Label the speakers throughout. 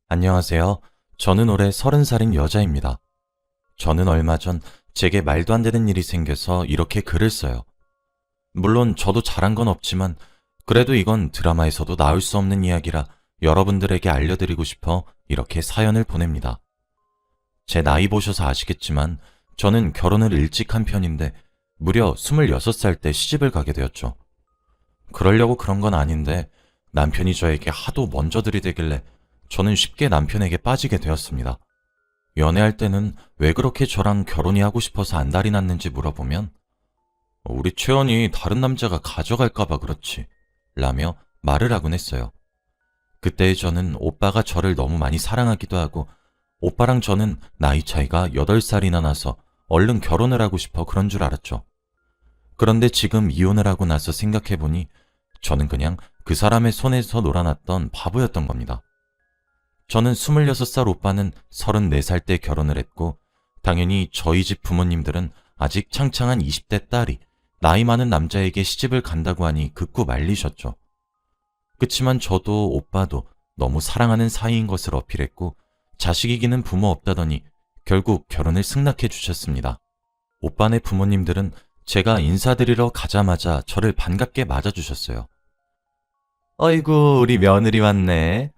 Speaker 1: 안녕하세요. 저는 올해 30살인 여자입니다. 저는 얼마 전 제게 말도 안 되는 일이 생겨서 이렇게 글을 써요. 물론 저도 잘한 건 없지만 그래도 이건 드라마에서도 나올 수 없는 이야기라 여러분들에게 알려드리고 싶어 이렇게 사연을 보냅니다. 제 나이 보셔서 아시겠지만 저는 결혼을 일찍 한 편인데 무려 26살 때 시집을 가게 되었죠. 그러려고 그런 건 아닌데 남편이 저에게 하도 먼저 들이대길래 저는 쉽게 남편에게 빠지게 되었습니다. 연애할 때는 왜 그렇게 저랑 결혼이 하고 싶어서 안달이 났는지 물어보면 우리 최연이 다른 남자가 가져갈까봐 그렇지 라며 말을 하곤 했어요. 그때 저는 오빠가 저를 너무 많이 사랑하기도 하고 오빠랑 저는 나이 차이가 8살이나 나서 얼른 결혼을 하고 싶어 그런 줄 알았죠. 그런데 지금 이혼을 하고 나서 생각해보니 저는 그냥 그 사람의 손에서 놀아났던 바보였던 겁니다. 저는 26살 오빠는 34살 때 결혼을 했고 당연히 저희 집 부모님들은 아직 창창한 20대 딸이 나이 많은 남자에게 시집을 간다고 하니 극구 말리셨죠. 그치만 저도 오빠도 너무 사랑하는 사이인 것을 어필했고 자식 이기는 부모 없다더니 결국 결혼을 승낙해 주셨습니다. 오빠네 부모님들은 제가 인사드리러 가자마자 저를 반갑게 맞아주셨어요. 어이구, 우리 며느리 왔네.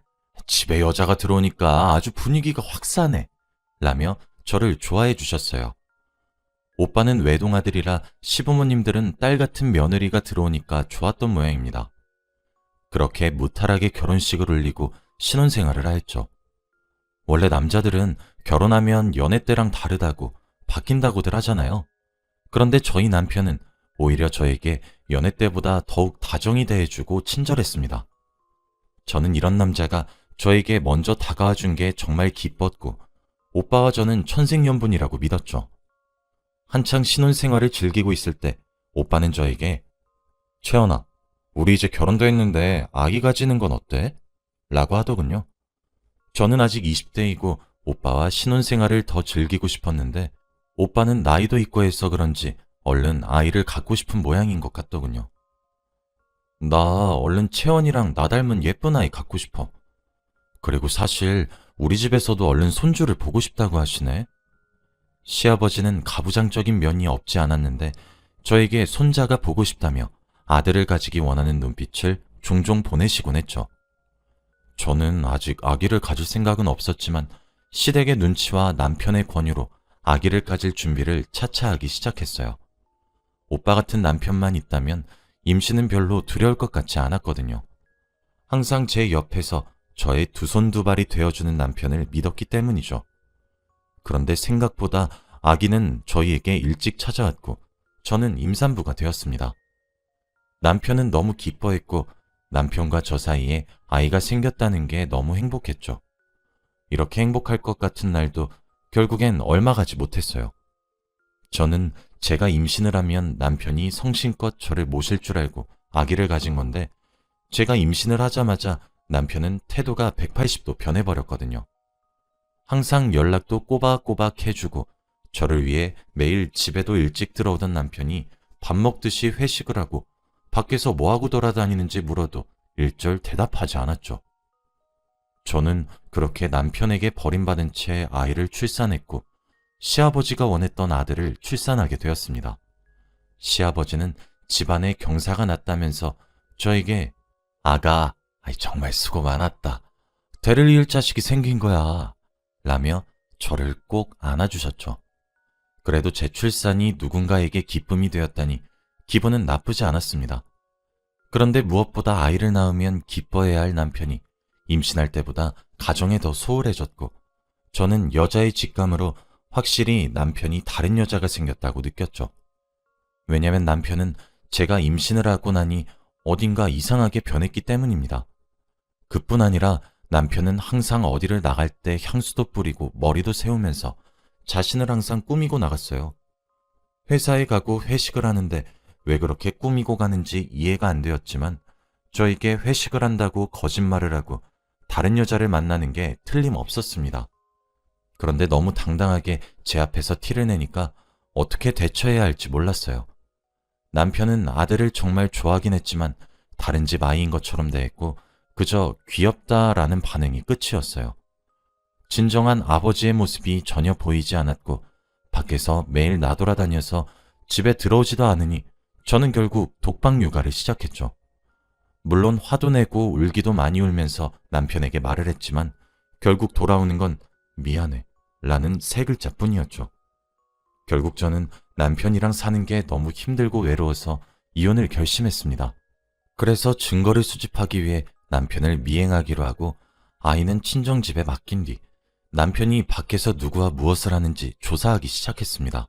Speaker 1: 집에 여자가 들어오니까 아주 분위기가 확 사네. 라며 저를 좋아해 주셨어요. 오빠는 외동아들이라 시부모님들은 딸 같은 며느리가 들어오니까 좋았던 모양입니다. 그렇게 무탈하게 결혼식을 올리고 신혼생활을 하였죠. 원래 남자들은 결혼하면 연애 때랑 다르다고 바뀐다고들 하잖아요. 그런데 저희 남편은 오히려 저에게 연애 때보다 더욱 다정히 대해주고 친절했습니다. 저는 이런 남자가 저에게 먼저 다가와 준 게 정말 기뻤고 오빠와 저는 천생연분이라고 믿었죠. 한창 신혼생활을 즐기고 있을 때 오빠는 저에게 최연아, 우리 이제 결혼도 했는데 아기 가지는 건 어때? 라고 하더군요. 저는 아직 20대이고 오빠와 신혼생활을 더 즐기고 싶었는데 오빠는 나이도 있고 해서 그런지 얼른 아이를 갖고 싶은 모양인 것 같더군요. 나 얼른 채원이랑 나 닮은 예쁜 아이 갖고 싶어. 그리고 사실 우리 집에서도 얼른 손주를 보고 싶다고 하시네. 시아버지는 가부장적인 면이 없지 않았는데 저에게 손자가 보고 싶다며 아들을 가지기 원하는 눈빛을 종종 보내시곤 했죠. 저는 아직 아기를 가질 생각은 없었지만 시댁의 눈치와 남편의 권유로 아기를 가질 준비를 차차 하기 시작했어요. 오빠 같은 남편만 있다면 임신은 별로 두려울 것 같지 않았거든요. 항상 제 옆에서 저의 두 손 두 발이 되어주는 남편을 믿었기 때문이죠. 그런데 생각보다 아기는 저희에게 일찍 찾아왔고 저는 임산부가 되었습니다. 남편은 너무 기뻐했고 남편과 저 사이에 아이가 생겼다는 게 너무 행복했죠. 이렇게 행복할 것 같은 날도 결국엔 얼마 가지 못했어요. 저는 제가 임신을 하면 남편이 성심껏 저를 모실 줄 알고 아기를 가진 건데 제가 임신을 하자마자 남편은 태도가 180도 변해버렸거든요. 항상 연락도 꼬박꼬박 해주고 저를 위해 매일 집에도 일찍 들어오던 남편이 밥 먹듯이 회식을 하고 밖에서 뭐하고 돌아다니는지 물어도 일절 대답하지 않았죠. 저는 그렇게 남편에게 버림받은 채 아이를 출산했고 시아버지가 원했던 아들을 출산하게 되었습니다. 시아버지는 집안에 경사가 났다면서 저에게 아가, 정말 수고 많았다. 대를 이을 자식이 생긴 거야. 라며 저를 꼭 안아주셨죠. 그래도 제 출산이 누군가에게 기쁨이 되었다니 기분은 나쁘지 않았습니다. 그런데 무엇보다 아이를 낳으면 기뻐해야 할 남편이 임신할 때보다 가정에 더 소홀해졌고 저는 여자의 직감으로 확실히 남편이 다른 여자가 생겼다고 느꼈죠. 왜냐면 남편은 제가 임신을 하고 나니 어딘가 이상하게 변했기 때문입니다. 그뿐 아니라 남편은 항상 어디를 나갈 때 향수도 뿌리고 머리도 세우면서 자신을 항상 꾸미고 나갔어요. 회사에 가고 회식을 하는데 왜 그렇게 꾸미고 가는지 이해가 안 되었지만 저에게 회식을 한다고 거짓말을 하고 다른 여자를 만나는 게 틀림없었습니다. 그런데 너무 당당하게 제 앞에서 티를 내니까 어떻게 대처해야 할지 몰랐어요. 남편은 아들을 정말 좋아하긴 했지만 다른 집 아이인 것처럼 대했고 그저 귀엽다라는 반응이 끝이었어요. 진정한 아버지의 모습이 전혀 보이지 않았고 밖에서 매일 나돌아다녀서 집에 들어오지도 않으니 저는 결국 독방 육아를 시작했죠. 물론 화도 내고 울기도 많이 울면서 남편에게 말을 했지만 결국 돌아오는 건 미안해 라는 세 글자뿐이었죠. 결국 저는 남편이랑 사는 게 너무 힘들고 외로워서 이혼을 결심했습니다. 그래서 증거를 수집하기 위해 남편을 미행하기로 하고 아이는 친정집에 맡긴 뒤 남편이 밖에서 누구와 무엇을 하는지 조사하기 시작했습니다.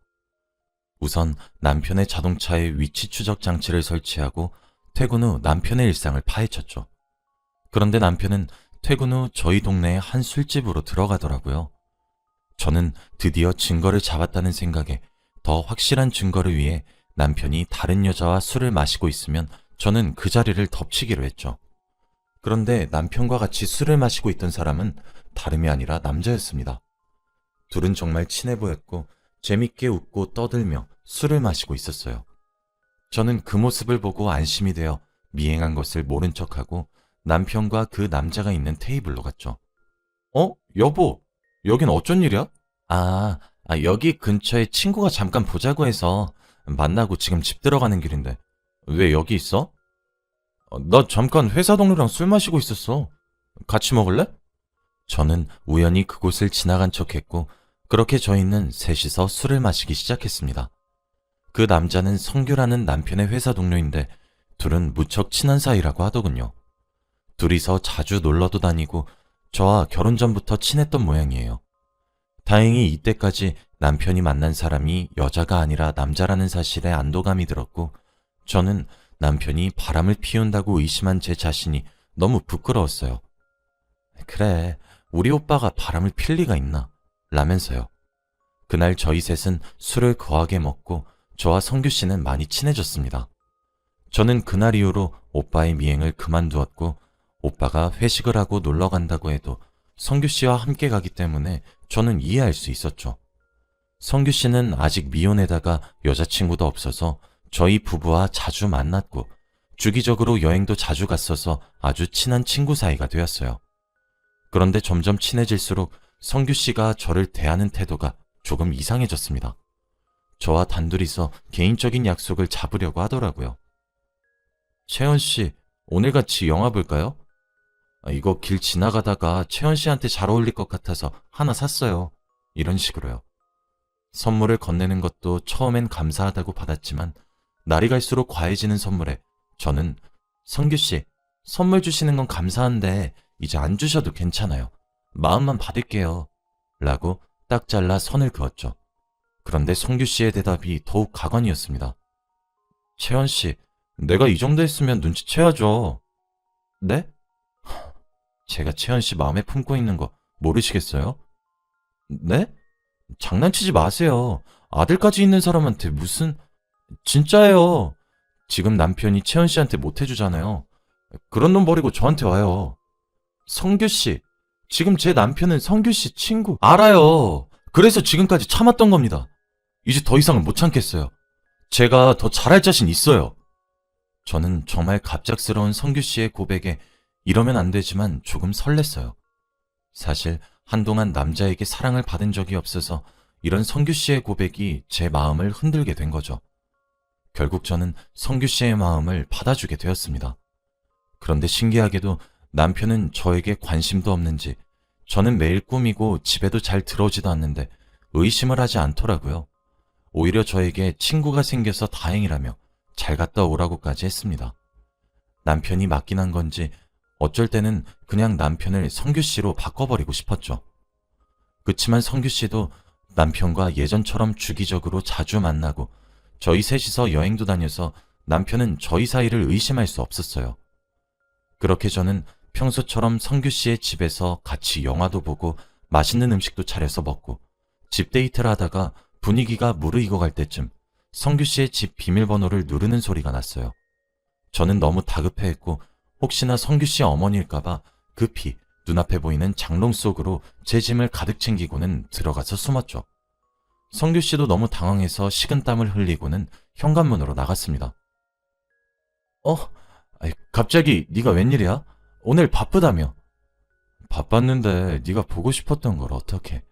Speaker 1: 우선 남편의 자동차에 위치 추적 장치를 설치하고 퇴근 후 남편의 일상을 파헤쳤죠. 그런데 남편은 퇴근 후 저희 동네의 한 술집으로 들어가더라고요. 저는 드디어 증거를 잡았다는 생각에 더 확실한 증거를 위해 남편이 다른 여자와 술을 마시고 있으면 저는 그 자리를 덮치기로 했죠. 그런데 남편과 같이 술을 마시고 있던 사람은 다름이 아니라 남자였습니다. 둘은 정말 친해 보였고 재밌게 웃고 떠들며 술을 마시고 있었어요. 저는 그 모습을 보고 안심이 되어 미행한 것을 모른 척하고 남편과 그 남자가 있는 테이블로 갔죠. 여보, 여긴 어쩐 일이야? 여기 근처에 친구가 잠깐 보자고 해서 만나고 지금 집 들어가는 길인데. 왜 여기 있어? 나 잠깐 회사 동료랑 술 마시고 있었어. 같이 먹을래? 저는 우연히 그곳을 지나간 척했고 그렇게 저희는 셋이서 술을 마시기 시작했습니다. 그 남자는 성규라는 남편의 회사 동료인데 둘은 무척 친한 사이라고 하더군요. 둘이서 자주 놀러도 다니고 저와 결혼 전부터 친했던 모양이에요. 다행히 이때까지 남편이 만난 사람이 여자가 아니라 남자라는 사실에 안도감이 들었고 저는 남편이 바람을 피운다고 의심한 제 자신이 너무 부끄러웠어요. 그래, 우리 오빠가 바람을 필 리가 있나 라면서요. 그날 저희 셋은 술을 거하게 먹고 저와 성규 씨는 많이 친해졌습니다. 저는 그날 이후로 오빠의 미행을 그만두었고 오빠가 회식을 하고 놀러 간다고 해도 성규 씨와 함께 가기 때문에 저는 이해할 수 있었죠. 성규 씨는 아직 미혼에다가 여자친구도 없어서 저희 부부와 자주 만났고 주기적으로 여행도 자주 갔어서 아주 친한 친구 사이가 되었어요. 그런데 점점 친해질수록 성규 씨가 저를 대하는 태도가 조금 이상해졌습니다. 저와 단둘이서 개인적인 약속을 잡으려고 하더라고요. 채연 씨, 오늘 같이 영화 볼까요? 이거 길 지나가다가 채연 씨한테 잘 어울릴 것 같아서 하나 샀어요. 이런 식으로요. 선물을 건네는 것도 처음엔 감사하다고 받았지만 날이 갈수록 과해지는 선물에 저는 성규 씨, 선물 주시는 건 감사한데 이제 안 주셔도 괜찮아요. 마음만 받을게요. 라고 딱 잘라 선을 그었죠. 그런데 성규 씨의 대답이 더욱 가관이었습니다. 채연 씨, 내가 이 정도 했으면 눈치채야죠. 네? 제가 채연 씨 마음에 품고 있는 거 모르시겠어요? 네? 장난치지 마세요. 아들까지 있는 사람한테 무슨... 진짜예요. 지금 남편이 채연 씨한테 못 해주잖아요. 그런 놈 버리고 저한테 와요. 성규 씨, 지금 제 남편은 성규 씨 친구... 알아요. 그래서 지금까지 참았던 겁니다. 이제 더 이상은 못 참겠어요. 제가 더 잘할 자신 있어요. 저는 정말 갑작스러운 성규 씨의 고백에 이러면 안 되지만 조금 설렜어요. 사실 한동안 남자에게 사랑을 받은 적이 없어서 이런 성규 씨의 고백이 제 마음을 흔들게 된 거죠. 결국 저는 성규 씨의 마음을 받아주게 되었습니다. 그런데 신기하게도 남편은 저에게 관심도 없는지 저는 매일 꾸미고 집에도 잘 들어오지도 않는데 의심을 하지 않더라고요. 오히려 저에게 친구가 생겨서 다행이라며 잘 갔다 오라고까지 했습니다. 남편이 맞긴 한 건지 어쩔 때는 그냥 남편을 성규 씨로 바꿔버리고 싶었죠. 그치만 성규 씨도 남편과 예전처럼 주기적으로 자주 만나고 저희 셋이서 여행도 다녀서 남편은 저희 사이를 의심할 수 없었어요. 그렇게 저는 평소처럼 성규 씨의 집에서 같이 영화도 보고 맛있는 음식도 차려서 먹고 집 데이트를 하다가 분위기가 무르익어갈 때쯤 성규 씨의 집 비밀번호를 누르는 소리가 났어요. 저는 너무 다급해했고 혹시나 성규 씨 어머니일까봐 급히 눈앞에 보이는 장롱 속으로 제 짐을 가득 챙기고는 들어가서 숨었죠. 성규 씨도 너무 당황해서 식은땀을 흘리고는 현관문으로 나갔습니다. 갑자기 네가 웬일이야? 오늘 바쁘다며? 바빴는데 네가 보고 싶었던 걸 어떡해?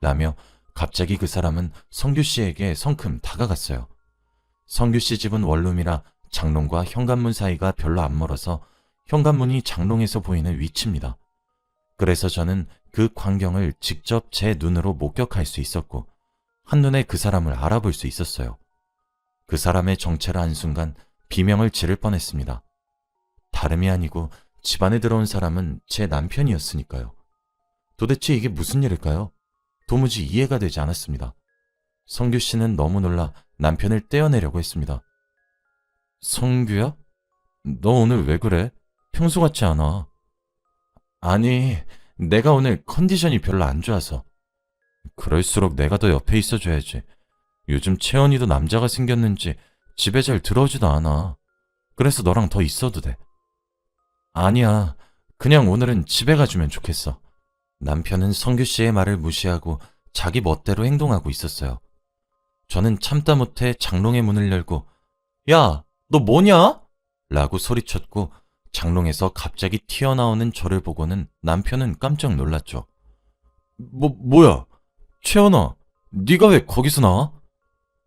Speaker 1: 라며 갑자기 그 사람은 성규 씨에게 성큼 다가갔어요. 성규 씨 집은 원룸이라 장롱과 현관문 사이가 별로 안 멀어서 현관문이 장롱에서 보이는 위치입니다. 그래서 저는 그 광경을 직접 제 눈으로 목격할 수 있었고 한눈에 그 사람을 알아볼 수 있었어요. 그 사람의 정체를 안 순간 비명을 지를 뻔했습니다. 다름이 아니고 집안에 들어온 사람은 제 남편이었으니까요. 도대체 이게 무슨 일일까요? 도무지 이해가 되지 않았습니다. 성규 씨는 너무 놀라 남편을 떼어내려고 했습니다. 성규야? 너 오늘 왜 그래? 평소 같지 않아. 아니, 내가 오늘 컨디션이 별로 안 좋아서. 그럴수록 내가 더 옆에 있어줘야지. 요즘 채원이도 남자가 생겼는지 집에 잘 들어오지도 않아. 그래서 너랑 더 있어도 돼. 아니야. 그냥 오늘은 집에 가주면 좋겠어. 남편은 성규 씨의 말을 무시하고 자기 멋대로 행동하고 있었어요. 저는 참다 못해 장롱의 문을 열고 야, 너 뭐냐? 라고 소리쳤고 장롱에서 갑자기 튀어나오는 저를 보고는 남편은 깜짝 놀랐죠. 뭐야? 채연아, 네가 왜 거기서 나와?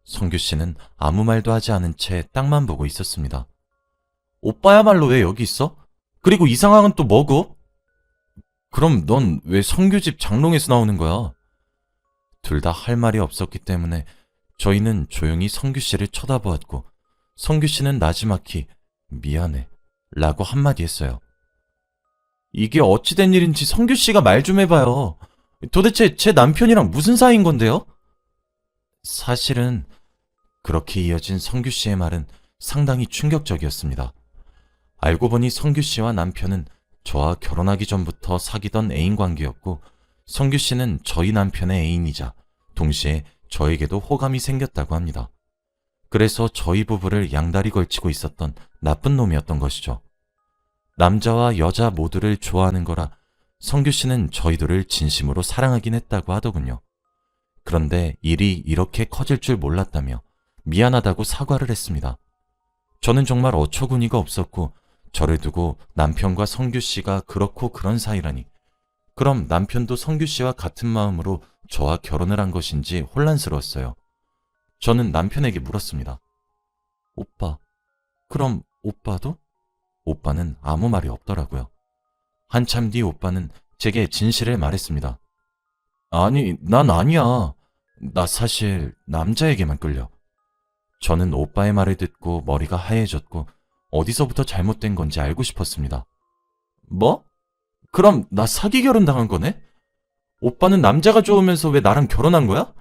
Speaker 1: 성규 씨는 아무 말도 하지 않은 채 땅만 보고 있었습니다. 오빠야말로 왜 여기 있어? 그리고 이 상황은 또 뭐고? 그럼 넌 왜 성규 집 장롱에서 나오는 거야? 둘 다 할 말이 없었기 때문에 저희는 조용히 성규 씨를 쳐다보았고 성규 씨는 나지막히 미안해 라고 한마디 했어요. 이게 어찌된 일인지 성규 씨가 말 좀 해봐요. 도대체 제 남편이랑 무슨 사이인 건데요? 사실은 그렇게 이어진 성규 씨의 말은 상당히 충격적이었습니다. 알고 보니 성규 씨와 남편은 저와 결혼하기 전부터 사귀던 애인 관계였고 성규 씨는 저희 남편의 애인이자 동시에 저에게도 호감이 생겼다고 합니다. 그래서 저희 부부를 양다리 걸치고 있었던 나쁜 놈이었던 것이죠. 남자와 여자 모두를 좋아하는 거라 성규 씨는 저희들을 진심으로 사랑하긴 했다고 하더군요. 그런데 일이 이렇게 커질 줄 몰랐다며 미안하다고 사과를 했습니다. 저는 정말 어처구니가 없었고 저를 두고 남편과 성규 씨가 그렇고 그런 사이라니. 그럼 남편도 성규 씨와 같은 마음으로 저와 결혼을 한 것인지 혼란스러웠어요. 저는 남편에게 물었습니다. 오빠, 그럼 오빠도? 오빠는 아무 말이 없더라고요. 한참 뒤 오빠는 제게 진실을 말했습니다. 아니, 난 아니야. 나 사실 남자에게만 끌려. 저는 오빠의 말을 듣고 머리가 하얘졌고 어디서부터 잘못된 건지 알고 싶었습니다. 뭐? 그럼 나 사기 결혼당한 거네? 오빠는 남자가 좋으면서 왜 나랑 결혼한 거야?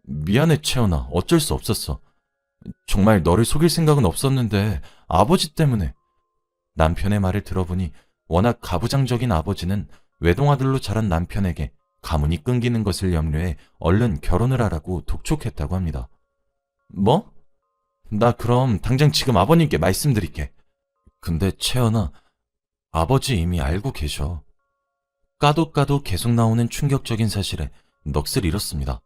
Speaker 1: 미안해, 채연아. 어쩔 수 없었어. 정말 너를 속일 생각은 없었는데 아버지 때문에. 남편의 말을 들어보니 워낙 가부장적인 아버지는 외동아들로 자란 남편에게 가문이 끊기는 것을 염려해 얼른 결혼을 하라고 독촉했다고 합니다. 뭐? 나 그럼 당장 지금 아버님께 말씀드릴게. 근데 채연아, 아버지 이미 알고 계셔. 까도 까도 계속 나오는 충격적인 사실에 넋을 잃었습니다.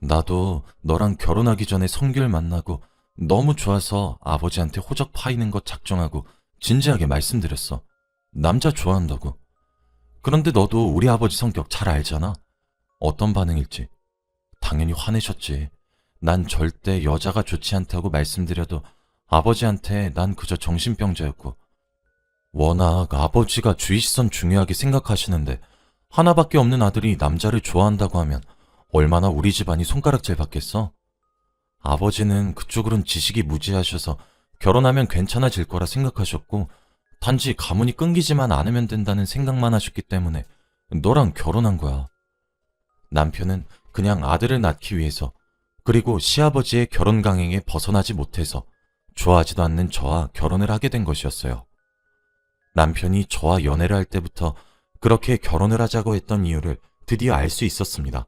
Speaker 1: 나도 너랑 결혼하기 전에 성규를 만나고 너무 좋아서 아버지한테 호적 파이는 것 작정하고 진지하게 말씀드렸어. 남자 좋아한다고. 그런데 너도 우리 아버지 성격 잘 알잖아. 어떤 반응일지. 당연히 화내셨지. 난 절대 여자가 좋지 않다고 말씀드려도 아버지한테 난 그저 정신병자였고 워낙 아버지가 주위 시선 중요하게 생각하시는데 하나밖에 없는 아들이 남자를 좋아한다고 하면 얼마나 우리 집안이 손가락질 받겠어? 아버지는 그쪽으론 지식이 무지하셔서 결혼하면 괜찮아질 거라 생각하셨고 단지 가문이 끊기지만 않으면 된다는 생각만 하셨기 때문에 너랑 결혼한 거야. 남편은 그냥 아들을 낳기 위해서 그리고 시아버지의 결혼 강행에 벗어나지 못해서 좋아하지도 않는 저와 결혼을 하게 된 것이었어요. 남편이 저와 연애를 할 때부터 그렇게 결혼을 하자고 했던 이유를 드디어 알 수 있었습니다.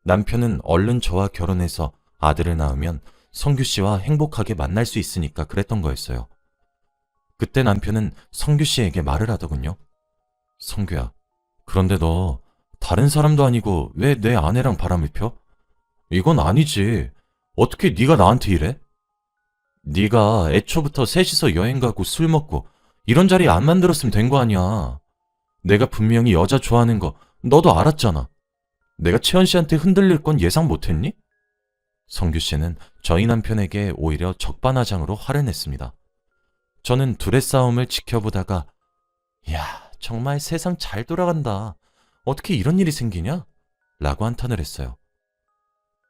Speaker 1: 남편은 얼른 저와 결혼해서 아들을 낳으면 성규 씨와 행복하게 만날 수 있으니까 그랬던 거였어요. 그때 남편은 성규 씨에게 말을 하더군요. 성규야, 그런데 너 다른 사람도 아니고 왜 내 아내랑 바람을 펴? 이건 아니지. 어떻게 네가 나한테 이래? 네가 애초부터 셋이서 여행 가고 술 먹고 이런 자리 안 만들었으면 된 거 아니야. 내가 분명히 여자 좋아하는 거 너도 알았잖아. 내가 채연 씨한테 흔들릴 건 예상 못했니? 성규 씨는 저희 남편에게 오히려 적반하장으로 화를 냈습니다. 저는 둘의 싸움을 지켜보다가 야, 정말 세상 잘 돌아간다. 어떻게 이런 일이 생기냐? 라고 한탄을 했어요.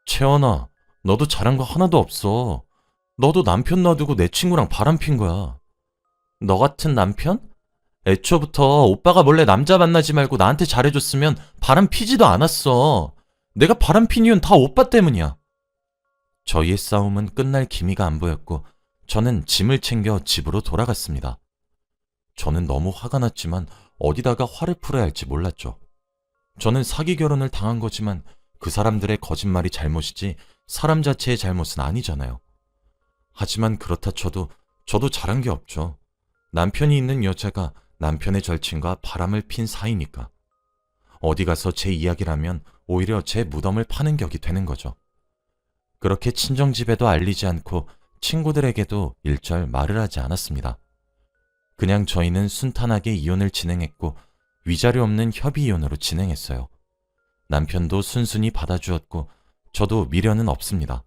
Speaker 1: 채연아, 너도 잘한 거 하나도 없어. 너도 남편 놔두고 내 친구랑 바람핀 거야. 너 같은 남편? 애초부터 오빠가 몰래 남자 만나지 말고 나한테 잘해줬으면 바람 피지도 않았어. 내가 바람 핀 이유는 다 오빠 때문이야. 저희의 싸움은 끝날 기미가 안 보였고 저는 짐을 챙겨 집으로 돌아갔습니다. 저는 너무 화가 났지만 어디다가 화를 풀어야 할지 몰랐죠. 저는 사기 결혼을 당한 거지만 그 사람들의 거짓말이 잘못이지 사람 자체의 잘못은 아니잖아요. 하지만 그렇다 쳐도 저도 잘한 게 없죠. 남편이 있는 여자가 남편의 절친과 바람을 핀 사이니까. 어디 가서 제 이야기라면 오히려 제 무덤을 파는 격이 되는 거죠. 그렇게 친정집에도 알리지 않고 친구들에게도 일절 말을 하지 않았습니다. 그냥 저희는 순탄하게 이혼을 진행했고 위자료 없는 협의 이혼으로 진행했어요. 남편도 순순히 받아주었고 저도 미련은 없습니다.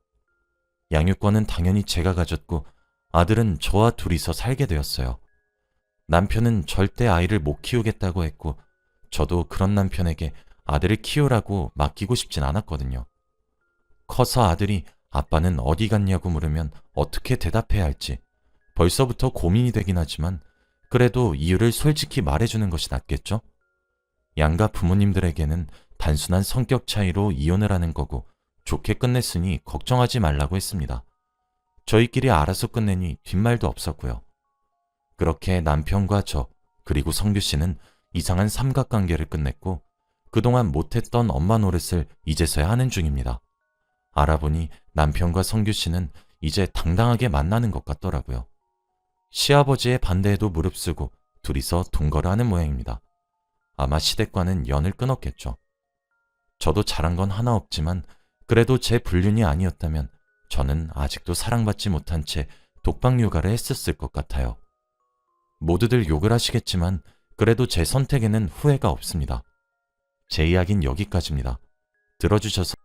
Speaker 1: 양육권은 당연히 제가 가졌고 아들은 저와 둘이서 살게 되었어요. 남편은 절대 아이를 못 키우겠다고 했고 저도 그런 남편에게 아들을 키우라고 맡기고 싶진 않았거든요. 커서 아들이 아빠는 어디 갔냐고 물으면 어떻게 대답해야 할지 벌써부터 고민이 되긴 하지만 그래도 이유를 솔직히 말해주는 것이 낫겠죠? 양가 부모님들에게는 단순한 성격 차이로 이혼을 하는 거고 좋게 끝냈으니 걱정하지 말라고 했습니다. 저희끼리 알아서 끝내니 뒷말도 없었고요. 그렇게 남편과 저 그리고 성규 씨는 이상한 삼각관계를 끝냈고 그동안 못했던 엄마 노릇을 이제서야 하는 중입니다. 알아보니 남편과 성규 씨는 이제 당당하게 만나는 것 같더라고요. 시아버지의 반대에도 무릅쓰고 둘이서 동거를 하는 모양입니다. 아마 시댁과는 연을 끊었겠죠. 저도 잘한 건 하나 없지만 그래도 제 불륜이 아니었다면 저는 아직도 사랑받지 못한 채 독박 육아를 했었을 것 같아요. 모두들 욕을 하시겠지만 그래도 제 선택에는 후회가 없습니다. 제 이야기는 여기까지입니다. 들어주셔서